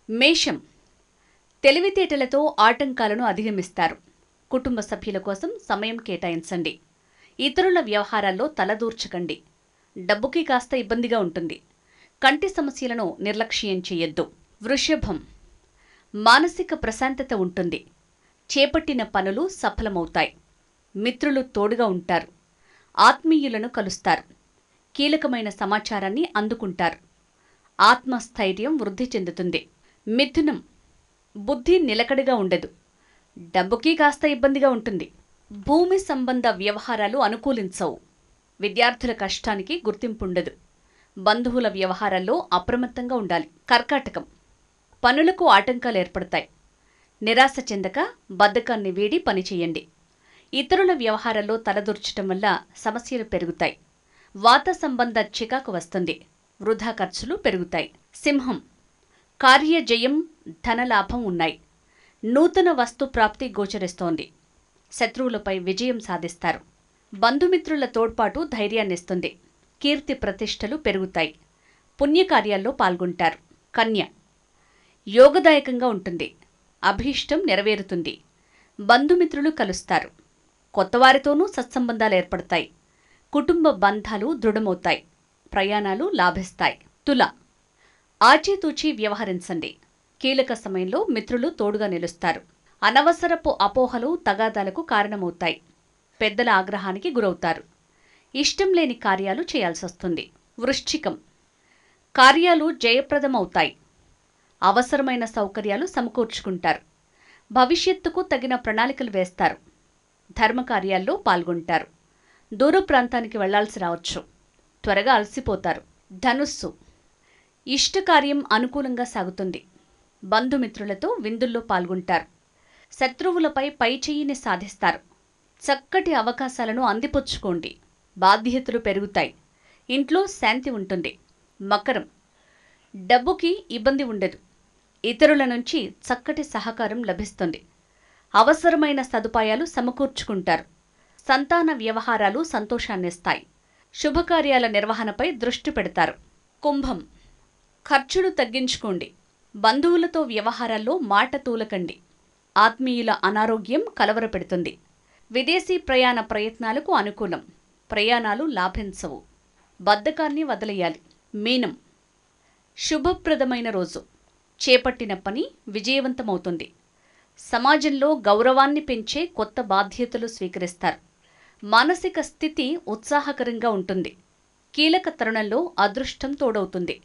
మేషం తెలివితేటలతో ఆటంకాలను అధిగమిస్తారు. కుటుంబ సభ్యుల కోసం సమయం కేటాయించండి. ఇతరుల వ్యవహారాల్లో తలదూర్చకండి. డబ్బుకి కాస్త ఇబ్బందిగా ఉంటుంది. కంటి సమస్యలను నిర్లక్ష్యం చేయొద్దు. వృషభం మానసిక ప్రశాంతత ఉంటుంది. చేపట్టిన పనులు సఫలమవుతాయి. మిత్రులు తోడుగా ఉంటారు. ఆత్మీయులను కలుస్తారు. కీలకమైన సమాచారాన్ని అందుకుంటారు. ఆత్మస్థైర్యం వృద్ధి చెందుతుంది. మిథునం బుద్ధి నిలకడగా ఉండదు. డబ్బుకి కాస్త ఇబ్బందిగా ఉంటుంది. భూమి సంబంధ వ్యవహారాలు అనుకూలించవు. విద్యార్థుల కష్టానికి గుర్తింపుండదు. బంధువుల వ్యవహారాల్లో అప్రమత్తంగా ఉండాలి. కర్కాటకం పనులకు ఆటంకాలు ఏర్పడతాయి. నిరాశ చెందక బద్ధకాన్ని వీడి పనిచేయండి. ఇతరుల వ్యవహారాల్లో తలదూర్చటం వల్ల సమస్యలు పెరుగుతాయి. వాత సంబంధ చికాకు వస్తుంది. వృధా ఖర్చులు పెరుగుతాయి. సింహం కార్యజయం ధనలాభం ఉన్నాయి. నూతన వస్తు ప్రాప్తి గోచరిస్తోంది. శత్రువులపై విజయం సాధిస్తారు. బంధుమిత్రుల తోడ్పాటు ధైర్యాన్నిస్తుంది. కీర్తి ప్రతిష్టలు పెరుగుతాయి. పుణ్యకార్యాల్లో పాల్గొంటారు. కన్య యోగదాయకంగా ఉంటుంది. అభీష్టం నెరవేరుతుంది. బంధుమిత్రులు కలుస్తారు. కొత్తవారితోనూ సత్సంబంధాలు ఏర్పడతాయి. కుటుంబ బంధాలు దృఢమవుతాయి. ప్రయాణాలు లాభిస్తాయి. తుల ఆచితూచి వ్యవహరించండి. కీలక సమయంలో మిత్రులు తోడుగా నిలుస్తారు. అనవసరపు అపోహలు తగాదాలకు కారణమవుతాయి. పెద్దల ఆగ్రహానికి గురవుతారు. ఇష్టం లేని కార్యాలు చేయాల్సొస్తుంది. వృశ్చికం కార్యాలు జయప్రదమవుతాయి. అవసరమైన సౌకర్యాలు సమకూర్చుకుంటారు. భవిష్యత్తుకు తగిన ప్రణాళికలు వేస్తారు. ధర్మకార్యాల్లో పాల్గొంటారు. దూర ప్రాంతానికి వెళ్లాల్సి రావచ్చు. త్వరగా అలసిపోతారు. ధనుస్సు ఇష్టకార్యం అనుకూలంగా సాగుతుంది. బంధుమిత్రులతో విందుల్లో పాల్గొంటారు. శత్రువులపై పైచేయిని సాధిస్తారు. చక్కటి అవకాశాలను అందిపుచ్చుకోండి. బాధ్యతలు పెరుగుతాయి. ఇంట్లో శాంతి ఉంటుంది. మకరం డబ్బుకి ఇబ్బంది ఉండదు. ఇతరుల నుంచి చక్కటి సహకారం లభిస్తుంది. అవసరమైన సదుపాయాలు సమకూర్చుకుంటారు. సంతాన వ్యవహారాలు సంతోషాన్నిస్తాయి. శుభకార్యాల నిర్వహణపై దృష్టి పెడతారు. కుంభం ఖర్చులు తగ్గించుకోండి. బంధువులతో వ్యవహారాల్లో మాట తూలకండి. ఆత్మీయుల అనారోగ్యం కలవరపెడుతుంది. విదేశీ ప్రయాణ ప్రయత్నాలకు అనుకూలం. ప్రయాణాలు లాభించవు. బద్ధకాన్ని వదిలేయాలి. మీనం శుభప్రదమైన రోజు. చేపట్టిన పని విజయవంతమవుతుంది. సమాజంలో గౌరవాన్ని పెంచే కొత్త బాధ్యతలు స్వీకరిస్తారు. మానసిక స్థితి ఉత్సాహకరంగా ఉంటుంది. కీలక తరుణంలో అదృష్టం తోడవుతుంది.